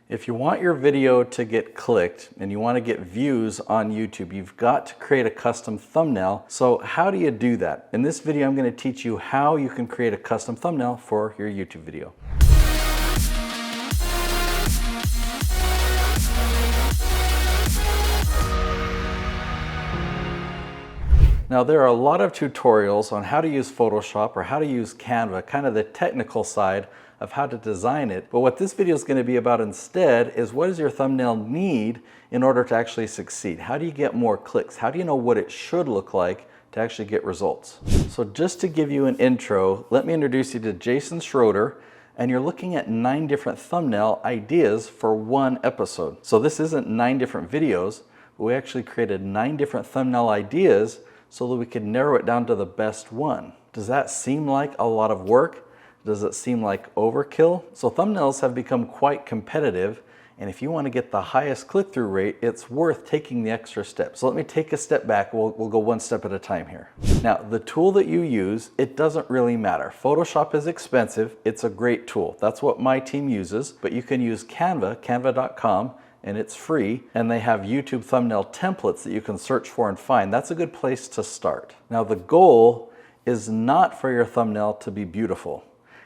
If you want your video to get clicked and you want to get views on YouTube, you've got to create a custom thumbnail. So how do you do that? In this video, I'm going to teach you how you can create a custom thumbnail for your YouTube video. Now, there are a lot of tutorials on how to use Photoshop or how to use Canva, kind of the technical side of how to design it. But what this video is going to be about instead is, what does your thumbnail need in order to actually succeed? How do you get more clicks? How do you know what it should look like to actually get results? So just to give you an intro, let me introduce you to Jason Schroeder, and you're looking at 9 different thumbnail ideas for one episode. So this isn't 9 different videos, but we actually created 9 different thumbnail ideas so that we could narrow it down to the best one. Does that seem like a lot of work? Does it seem like overkill? So thumbnails have become quite competitive, and if you want to get the highest click-through rate, it's worth taking the extra step. So let me take a step back. We'll go one step at a time here. Now, the tool that you use, it doesn't really matter. Photoshop is expensive. It's a great tool. That's what my team uses, but you can use Canva, canva.com, and it's free, and they have YouTube thumbnail templates that you can search for and find. That's a good place to start. Now, the goal is not for your thumbnail to be beautiful.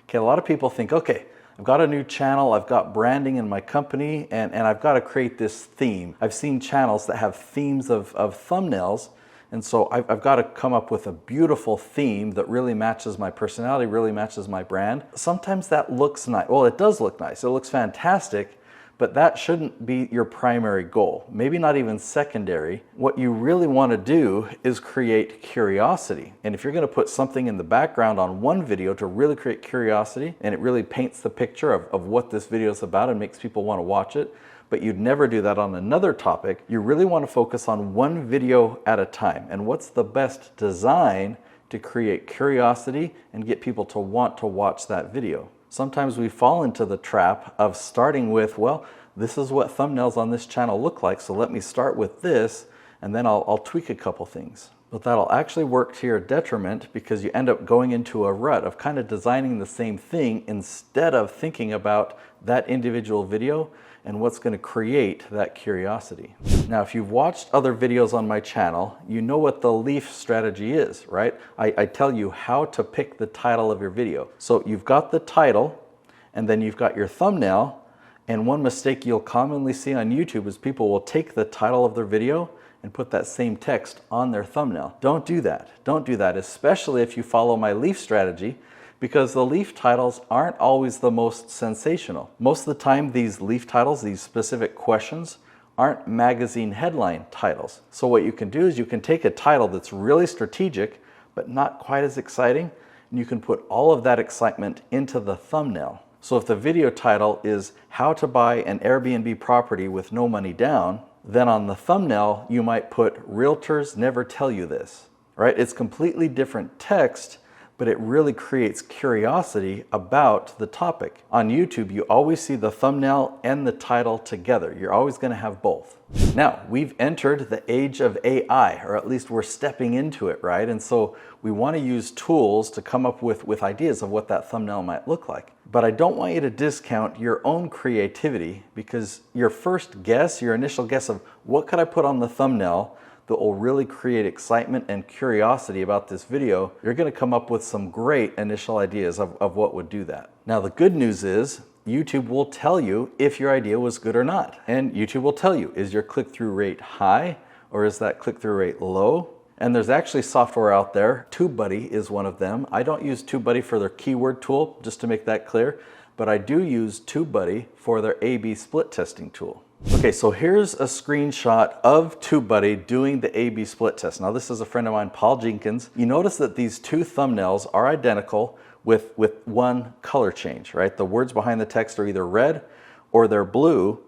Okay, a lot of people think, okay, I've got a new channel, I've got branding in my company, and I've got to create this theme. I've seen channels that have themes of thumbnails, and so I've got to come up with a beautiful theme that really matches my personality, really matches my brand. Sometimes that looks nice. Well, it does look nice. It looks fantastic, but that shouldn't be your primary goal, maybe not even secondary. What you really want to do is create curiosity. And if you're going to put something in the background on one video to really create curiosity, and it really paints the picture of what this video is about and makes people want to watch it, but you'd never do that on another topic, you really want to focus on one video at a time. And what's the best design to create curiosity and get people to want to watch that video? Sometimes we fall into the trap of starting with, well, this is what thumbnails on this channel look like, so let me start with this, and then I'll tweak a couple things. But that'll actually work to your detriment, because you end up going into a rut of kind of designing the same thing instead of thinking about that individual video and what's going to create that curiosity. Now, if you've watched other videos on my channel, you know what the leaf strategy is, right? I tell you how to pick the title of your video. So you've got the title, and then you've got your thumbnail, and one mistake you'll commonly see on YouTube is people will take the title of their video and put that same text on their thumbnail. Don't do that. Don't do that, especially if you follow my leaf strategy, because the leaf titles aren't always the most sensational. Most of the time, these leaf titles, these specific questions, aren't magazine headline titles. So what you can do is you can take a title that's really strategic, but not quite as exciting, and you can put all of that excitement into the thumbnail. So if the video title is "How to Buy an Airbnb Property with No Money Down," then on the thumbnail, you might put "Realtors Never Tell You This," right? It's completely different text, but it really creates curiosity about the topic. On YouTube, you always see the thumbnail and the title together. You're always going to have both. Now, we've entered the age of AI, or at least we're stepping into it, right? And so we want to use tools to come up with ideas of what that thumbnail might look like. But I don't want you to discount your own creativity, because your first guess, your initial guess of what could I put on the thumbnail that will really create excitement and curiosity about this video, you're going to come up with some great initial ideas of what would do that. Now, the good news is YouTube will tell you if your idea was good or not. And YouTube will tell you, is your click-through rate high, or is that click-through rate low? And there's actually software out there. TubeBuddy is one of them. I don't use TubeBuddy for their keyword tool, just to make that clear, but I do use TubeBuddy for their A/B split testing tool. Okay, so here's a screenshot of TubeBuddy doing the A/B split test. Now, this is a friend of mine, Paul Jenkins. You notice that these two thumbnails are identical with one color change, right? The words behind the text are either red or they're blue.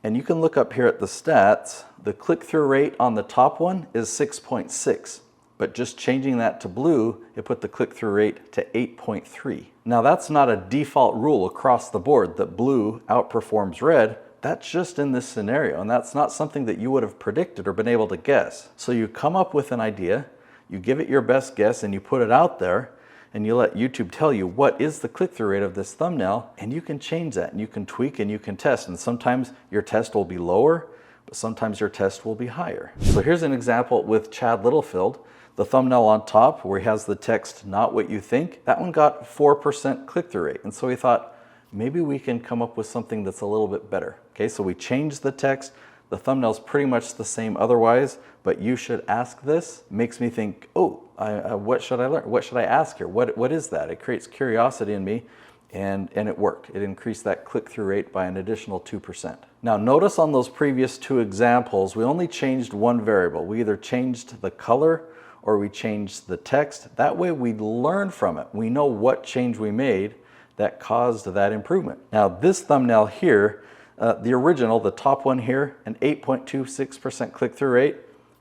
And you can look up here at the stats. The click-through rate on the top one is 6.6. But just changing that to blue, it put the click-through rate to 8.3. Now, that's not a default rule across the board that blue outperforms red. That's just in this scenario, and that's not something that you would have predicted or been able to guess. So you come up with an idea, you give it your best guess, and you put it out there, and you let YouTube tell you what is the click-through rate of this thumbnail, and you can change that, and you can tweak, and you can test. And sometimes your test will be lower, but sometimes your test will be higher. So here's an example with Chad Littlefield. The thumbnail on top where he has the text, "Not what you think," that one got 4% click-through rate. And so we thought, maybe we can come up with something that's a little bit better. Okay, so we changed the text. The thumbnail's pretty much the same otherwise, but "you should ask this" makes me think, oh, what should I learn? What should I ask here? What is that? It creates curiosity in me, and it worked. It increased that click-through rate by an additional 2%. Now notice on those previous two examples, we only changed one variable. We either changed the color or we changed the text. That way we learn from it. We know what change we made that caused that improvement. Now this thumbnail here, the original, the top one here, an 8.26% click-through rate,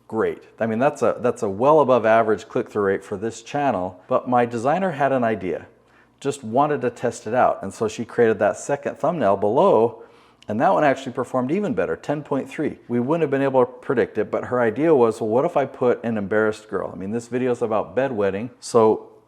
great. I mean, that's a well above average click-through rate for this channel, but my designer had an idea, just wanted to test it out. And so she created that second thumbnail below, and that one actually performed even better, 10.3. We wouldn't have been able to predict it, but her idea was, well, what if I put an embarrassed girl? I mean, this video is about bedwetting,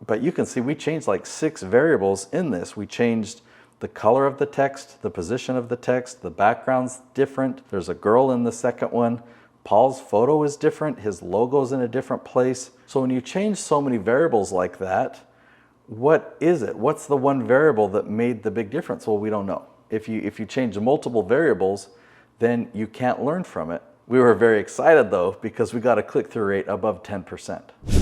but you can see we changed like 6 variables in this. We changed the color of the text, the position of the text, the background's different. There's a girl in the second one. Paul's photo is different. His logo's in a different place. So when you change so many variables like that, what is it? What's the one variable that made the big difference? Well, we don't know. If you change multiple variables, then you can't learn from it. We were very excited though, because we got a click-through rate above 10%.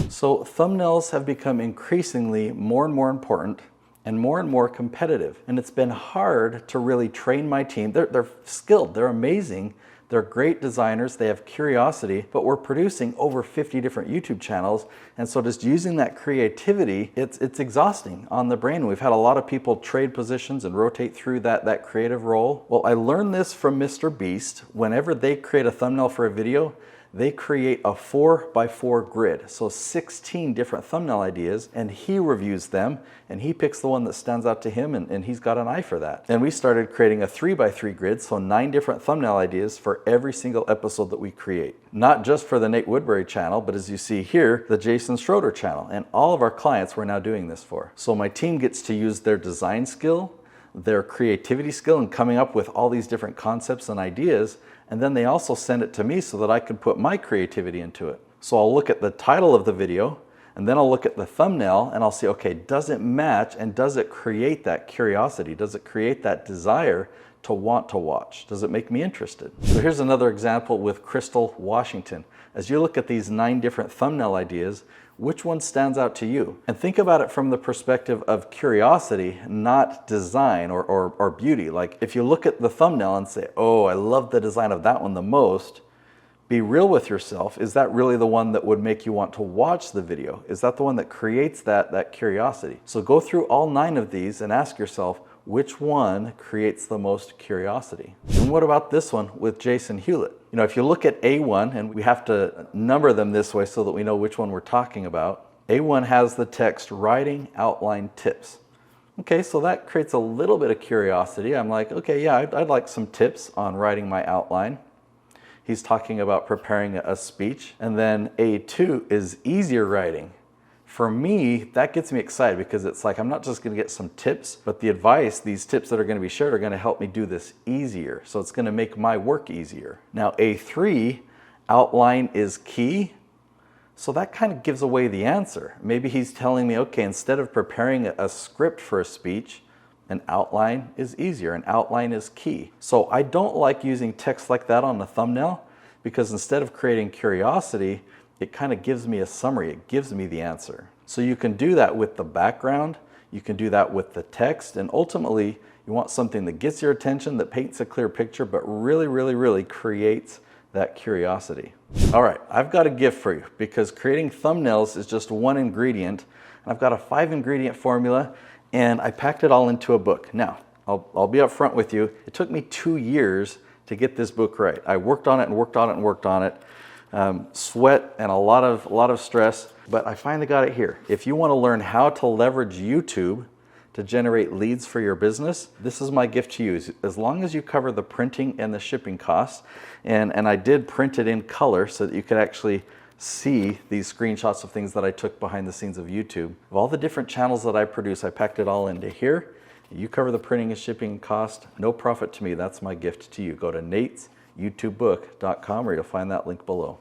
So thumbnails have become increasingly more and more important and more competitive. And it's been hard to really train my team. They're skilled, they're amazing. They're great designers, they have curiosity, but we're producing over 50 different YouTube channels. And so just using that creativity, it's exhausting on the brain. We've had a lot of people trade positions and rotate through that creative role. Well, I learned this from Mr. Beast. Whenever they create a thumbnail for a video, they create a 4x4 grid, so 16 different thumbnail ideas, and he reviews them, and he picks the one that stands out to him, and he's got an eye for that. And we started creating a 3x3 grid, so 9 different thumbnail ideas for every single episode that we create. Not just for the Nate Woodbury channel, but as you see here, the Jason Schroeder channel, and all of our clients we're now doing this for. So my team gets to use their design skill, their creativity skill in coming up with all these different concepts and ideas, and then they also send it to me so that I can put my creativity into it. So I'll look at the title of the video, and then I'll look at the thumbnail, and I'll see, okay, does it match, and does it create that curiosity? Does it create that desire to want to watch? Does it make me interested? So here's another example with Crystal Washington. As you look at these 9 different thumbnail ideas, which one stands out to you? And think about it from the perspective of curiosity, not design or beauty. Like if you look at the thumbnail and say, oh, I love the design of that one the most, be real with yourself. Is that really the one that would make you want to watch the video? Is that the one that creates that curiosity? So go through all 9 of these and ask yourself, which one creates the most curiosity? And what about this one with Jason Hewlett? You know, if you look at A1, and we have to number them this way so that we know which one we're talking about. A1 has the text writing outline tips. Okay, so that creates a little bit of curiosity. I'm like, okay, yeah, I'd like some tips on writing my outline. He's talking about preparing a speech. And then A2 is easier writing. For me, that gets me excited because it's like I'm not just going to get some tips, but the advice, these tips that are going to be shared are going to help me do this easier. So it's going to make my work easier. Now A3, outline is key. So that kind of gives away the answer. Maybe he's telling me, okay, instead of preparing a script for a speech, an outline is easier, an outline is key. So I don't like using text like that on the thumbnail because instead of creating curiosity, it kind of gives me a summary, it gives me the answer. So you can do that with the background, you can do that with the text, and ultimately you want something that gets your attention, that paints a clear picture, but really creates that curiosity. All right, I've got a gift for you because creating thumbnails is just one ingredient, and I've got a 5-ingredient formula, and I packed it all into a book. Now, I'll be up front with you, it took me 2 years to get this book right. I worked on it and worked on it and worked on it. Sweat and a lot of stress, but I finally got it here. If you want to learn how to leverage YouTube to generate leads for your business, this is my gift to you. As long as you cover the printing and the shipping costs, and I did print it in color so that you could actually see these screenshots of things that I took behind the scenes of YouTube. Of all the different channels that I produce, I packed it all into here. You cover the printing and shipping cost, no profit to me. That's my gift to you. Go to natesyoutubebook.com, or you'll find that link below.